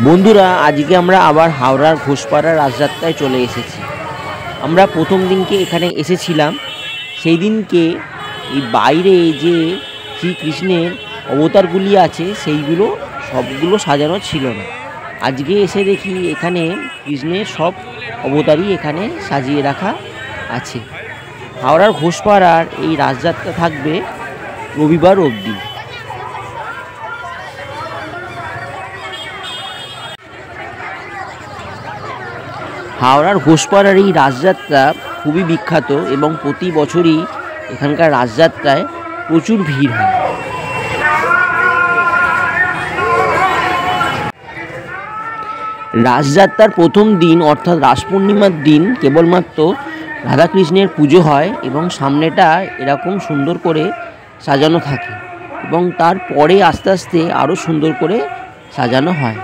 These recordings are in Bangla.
বন্ধুরা, আজকে আমরা আবার হাওড়ার ঘোষপাড়া রাজযাত্রায় চলে এসেছি। আমরা প্রথম দিনকে এখানে এসেছিলাম। সেই দিনকে এই বাইরে যে শ্রীকৃষ্ণের অবতারগুলি আছে সেইগুলো সবগুলো সাজানো ছিল না। আজকে এসে দেখি এখানে কৃষ্ণের সব অবতারই এখানে সাজিয়ে রাখা আছে। হাওড়ার ঘোষপাড়ার এই রাজযাত্রা থাকবে রবিবার অবধি। হাওড়ার ঘোষপাড়ার এই রাজযাত্রা খুবই বিখ্যাত এবং প্রতি বছরই এখানকার রাজযাত্রায় প্রচুর ভিড় হয়। রাজযাত্রার প্রথম দিন অর্থাৎ রাস পূর্ণিমার দিন কেবলমাত্র রাধাকৃষ্ণের পুজো হয় এবং সামনেটা এরকম সুন্দর করে সাজানো থাকে এবং তারপরে আস্তে আস্তে আরও সুন্দর করে সাজানো হয়।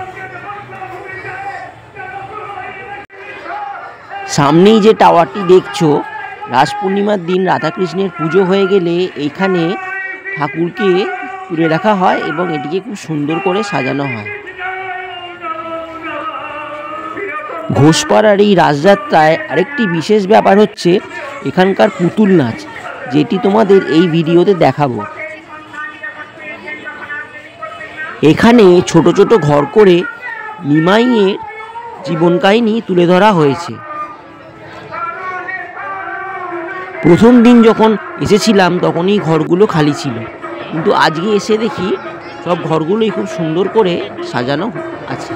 সামনেই যে টাওয়ারটি দেখছো, রাস পূর্ণিমার দিন রাধাকৃষ্ণের পুজো হয়ে গেলে এইখানে ঠাকুরকে তুলে রাখা হয় এবং এটিকে খুব সুন্দর করে সাজানো হয়। ঘোষপাড়ার এই রাজযাত্রায় আরেকটি বিশেষ ব্যাপার হচ্ছে এখানকার পুতুল নাচ, যেটি তোমাদের এই ভিডিওতে দেখাবো। এখানে ছোট ছোট ঘর করে নিমাইয়ের জীবন কাহিনী তুলে ধরা হয়েছে। প্রথম দিন যখন এসেছিলাম তখনই ঘরগুলো খালি ছিল, কিন্তু আজকে এসে দেখি সব ঘরগুলোই খুব সুন্দর করে সাজানো আছে।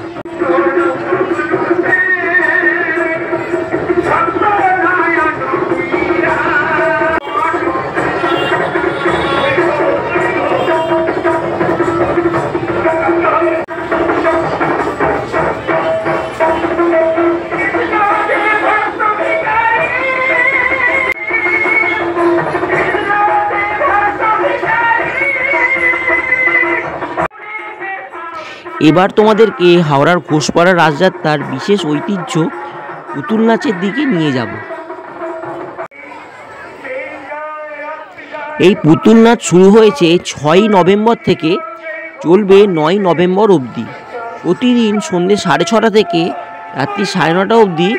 এবার তোমাদেরকে হাওড়ার ঘোষপাড়া রাজযাত্রার বিশেষ ঐতিহ্য পুতুল নাচের দিকে নিয়ে যাব। এই পুতুল নাচ শুরু হয়েছে 6ই নভেম্বর থেকে, চলবে 9ই নভেম্বর অবধি। প্রতিদিন সন্ধ্যে 6:30 থেকে রাত্রি 9:30 অবধি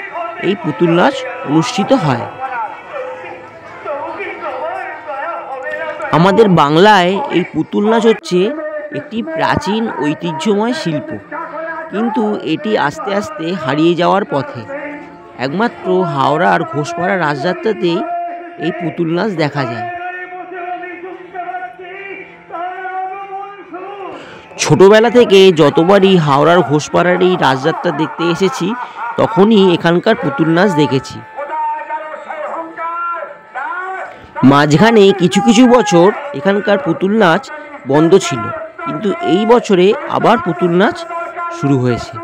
এই পুতুল নাচ অনুষ্ঠিত হয়। আমাদের বাংলায় এই পুতুল নাচ হচ্ছে একটি প্রাচীন ঐতিহ্যময় শিল্প, কিন্তু এটি আস্তে আস্তে হারিয়ে যাওয়ার পথে। একমাত্র হাওড়ার ঘোষপাড়া রাজযাত্রাতেই এই পুতুল নাচ দেখা যায়। ছোটবেলা থেকে যতবারই হাওড়ার ঘোষপাড়ার এই রাজযাত্রা দেখতে এসেছি তখনই এখানকার পুতুল নাচ দেখেছি। মাঝখানে কিছু কিছু বছর এখানকার পুতুল নাচ বন্ধ ছিল, কিন্তু এই বছরে আবার পুতুল নাচ শুরু হয়েছে।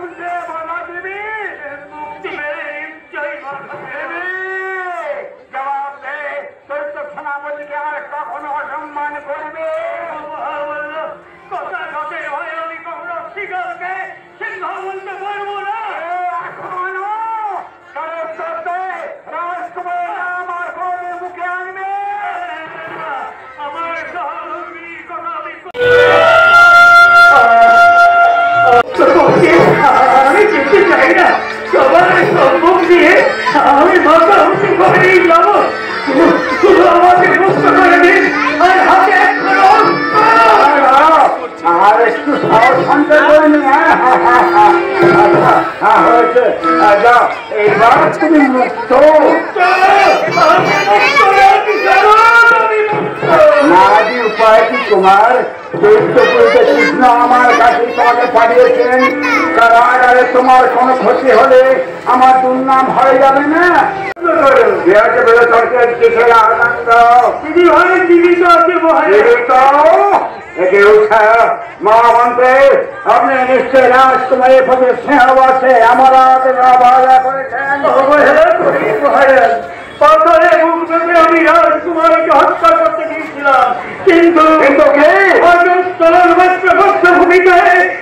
উপায় কি তোমার? কৃষ্ণ আমার কাছে তোমাকে পাঠিয়েছেন, কারাগারে তোমার কোনো ক্ষতি হলে আমার দুর্নাম হয়ে যাবে না। আপনি নিশ্চয় রাজকুমারী প্রতি স্নেহবাসে আমার অবহেলা করেছেন। পাথরে মুখ ভেবে আমি রাজকুমারীকে হত্যা করতে গিয়েছিলাম, কিন্তু ভূমিতে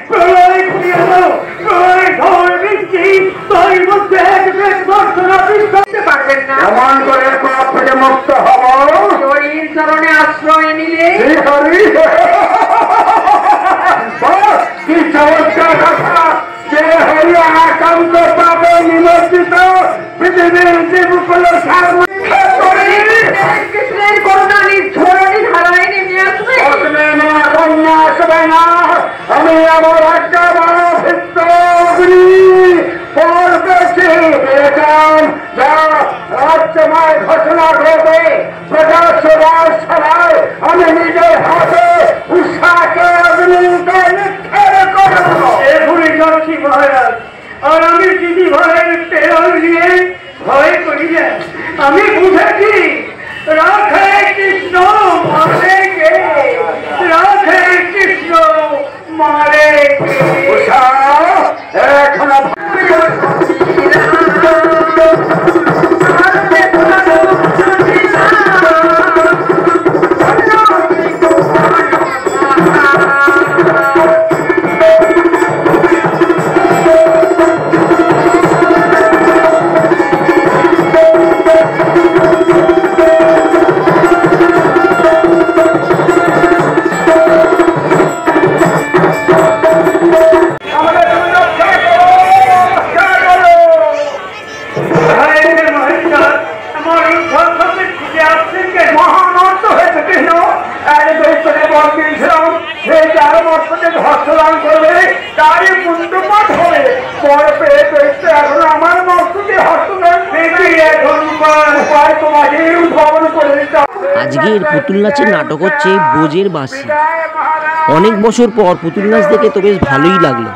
প্রলয় ঘুরিয়ে দাও, প্রলয় ঝড় বৃষ্টি তাই মধ্যে এক বেশ দর্শনা করতে পারবেন না। এমন করে পাপ থেকে মুক্ত হব শরীর চরণে আশ্রয় নিলে। কি চমৎকার কথা! যে কৃষ্ণের করুণা নির্ঝরণী ধারায় নেমে আসবে না। আমি আমার রাজ্যময় ঘোষণা করবে প্রজা সভার সভায় আমি নিজের হাতে উষাকে অগ্নিতে নিক্ষেপ করব। এখনই যাচ্ছি মহারাজ। আর আমি দিদি ভয়ের প্রেরণ নিয়ে ভয় করি না। আমি বুঝেছি রাধে কৃষ্ণ মারে কে, রাধে কৃষ্ণ মারে কে। এখন আজকের পুতুল নাচের নাটক হচ্ছে বোঝের বাঁশি। অনেক বছর পর পুতুল নাচ দেখে তো বেশ ভালোই লাগলো।